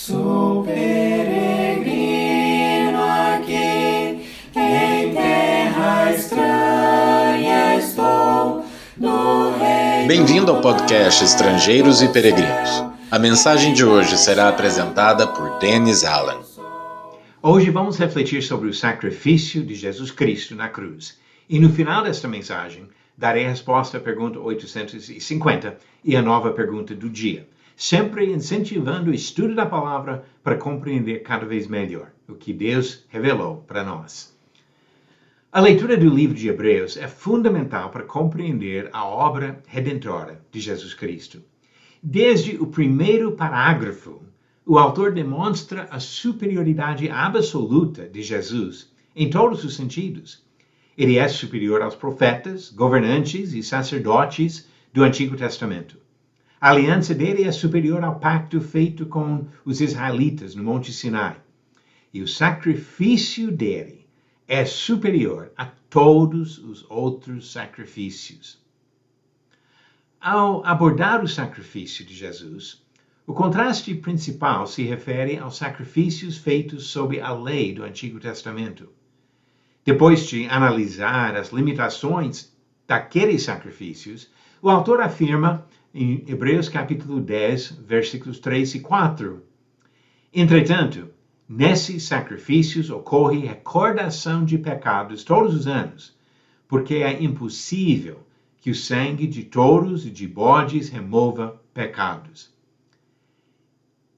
Sou peregrino aqui, em terra estranha estou, no reino. Bem-vindo ao podcast Estrangeiros e Peregrinos. A mensagem de hoje será apresentada por Dennis Allen. Hoje vamos refletir sobre o sacrifício de Jesus Cristo na cruz. E no final desta mensagem, darei a resposta à pergunta 850 e a nova pergunta do dia, sempre incentivando o estudo da palavra para compreender cada vez melhor o que Deus revelou para nós. A leitura do livro de Hebreus é fundamental para compreender a obra redentora de Jesus Cristo. Desde o primeiro parágrafo, o autor demonstra a superioridade absoluta de Jesus em todos os sentidos. Ele é superior aos profetas, governantes e sacerdotes do Antigo Testamento. A aliança dele é superior ao pacto feito com os israelitas no Monte Sinai. E o sacrifício dele é superior a todos os outros sacrifícios. Ao abordar o sacrifício de Jesus, o contraste principal se refere aos sacrifícios feitos sob a lei do Antigo Testamento. Depois de analisar as limitações daqueles sacrifícios, o autor afirma em Hebreus capítulo 10, versículos 3 e 4. Entretanto, nesses sacrifícios ocorre recordação de pecados todos os anos, porque é impossível que o sangue de touros e de bodes remova pecados.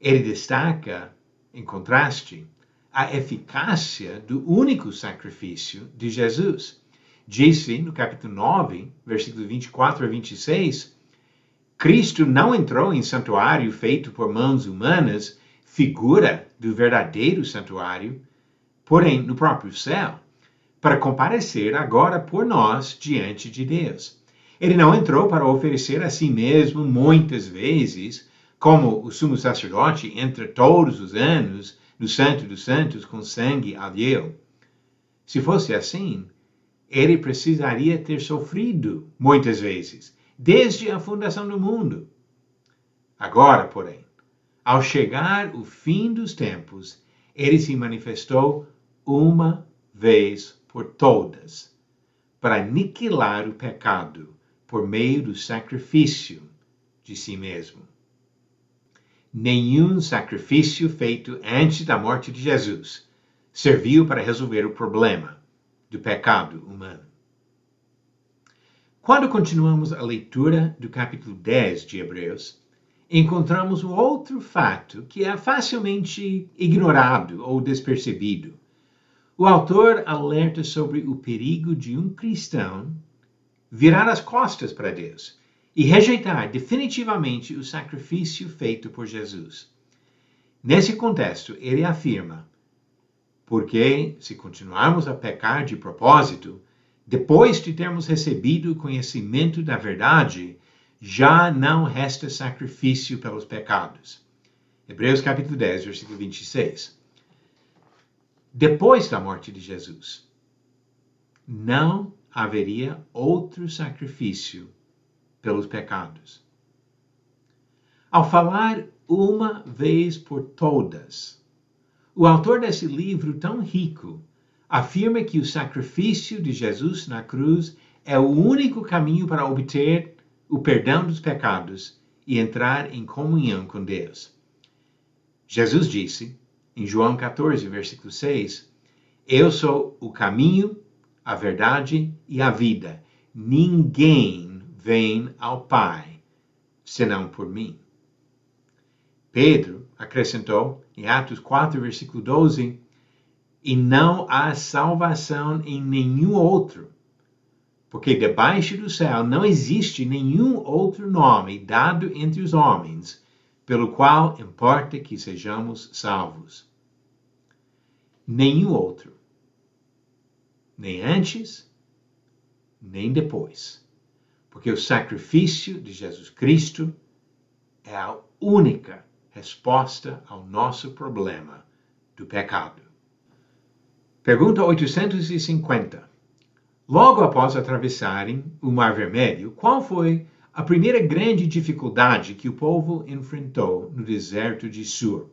Ele destaca, em contraste, a eficácia do único sacrifício de Jesus. Disse no capítulo 9, versículos 24 a 26, Cristo não entrou em santuário feito por mãos humanas, figura do verdadeiro santuário, porém no próprio céu, para comparecer agora por nós diante de Deus. Ele não entrou para oferecer a si mesmo muitas vezes, como o sumo sacerdote entra todos os anos no Santo dos Santos com sangue alheio. Se fosse assim, ele precisaria ter sofrido muitas vezes, desde a fundação do mundo. Agora, porém, ao chegar o fim dos tempos, ele se manifestou uma vez por todas, para aniquilar o pecado por meio do sacrifício de si mesmo. Nenhum sacrifício feito antes da morte de Jesus serviu para resolver o problema do pecado humano. Quando continuamos a leitura do capítulo 10 de Hebreus, encontramos um outro fato que é facilmente ignorado ou despercebido. O autor alerta sobre o perigo de um cristão virar as costas para Deus e rejeitar definitivamente o sacrifício feito por Jesus. Nesse contexto, ele afirma, porque se continuarmos a pecar de propósito, depois de termos recebido o conhecimento da verdade, já não resta sacrifício pelos pecados. Hebreus capítulo 10, versículo 26. Depois da morte de Jesus, não haveria outro sacrifício pelos pecados. Ao falar uma vez por todas, o autor desse livro tão rico afirma que o sacrifício de Jesus na cruz é o único caminho para obter o perdão dos pecados e entrar em comunhão com Deus. Jesus disse, em João 14, versículo 6, Eu sou o caminho, a verdade e a vida. Ninguém vem ao Pai, senão por mim. Pedro acrescentou, em Atos 4, versículo 12, E não há salvação em nenhum outro, porque debaixo do céu não existe nenhum outro nome dado entre os homens, pelo qual importa que sejamos salvos. Nenhum outro. Nem antes, nem depois. Porque o sacrifício de Jesus Cristo é a única resposta ao nosso problema do pecado. Pergunta 850. Logo após atravessarem o Mar Vermelho, qual foi a primeira grande dificuldade que o povo enfrentou no deserto de Sur?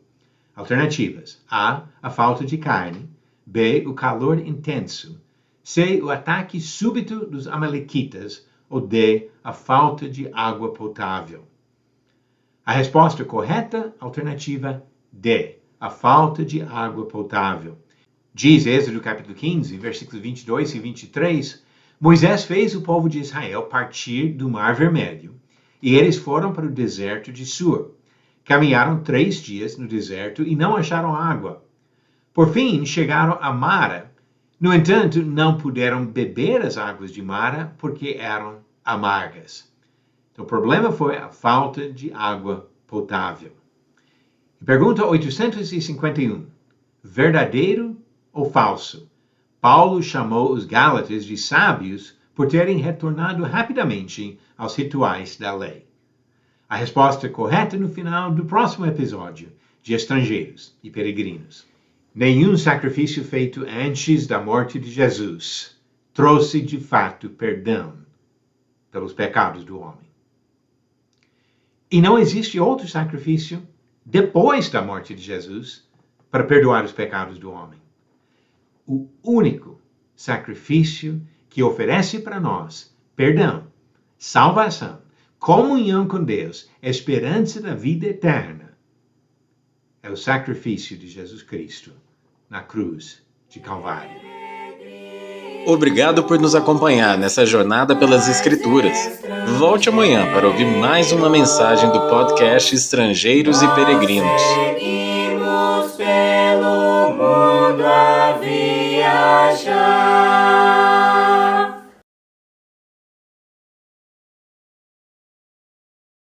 Alternativas: A falta de carne. B, o calor intenso. C, o ataque súbito dos amalequitas. Ou D, a falta de água potável. A resposta correta, alternativa D, a falta de água potável. Diz Êxodo capítulo 15, versículos 22 e 23, Moisés fez o povo de Israel partir do Mar Vermelho, e eles foram para o deserto de Sur. Caminharam 3 dias no deserto e não acharam água. Por fim, chegaram a Mara. No entanto, não puderam beber as águas de Mara porque eram amargas. Então, o problema foi a falta de água potável. Pergunta 851. Verdadeiro ou falso? Paulo chamou os Gálatas de sábios por terem retornado rapidamente aos rituais da lei. A resposta correta no final do próximo episódio de Estrangeiros e Peregrinos. Nenhum sacrifício feito antes da morte de Jesus trouxe de fato perdão pelos pecados do homem. E não existe outro sacrifício depois da morte de Jesus para perdoar os pecados do homem. O único sacrifício que oferece para nós perdão, salvação, comunhão com Deus, esperança da vida eterna, é o sacrifício de Jesus Cristo na cruz de Calvário. Obrigado por nos acompanhar nessa jornada pelas Escrituras. Volte amanhã para ouvir mais uma mensagem do podcast Estrangeiros e Peregrinos. Seguimos pelo mundo a viajar.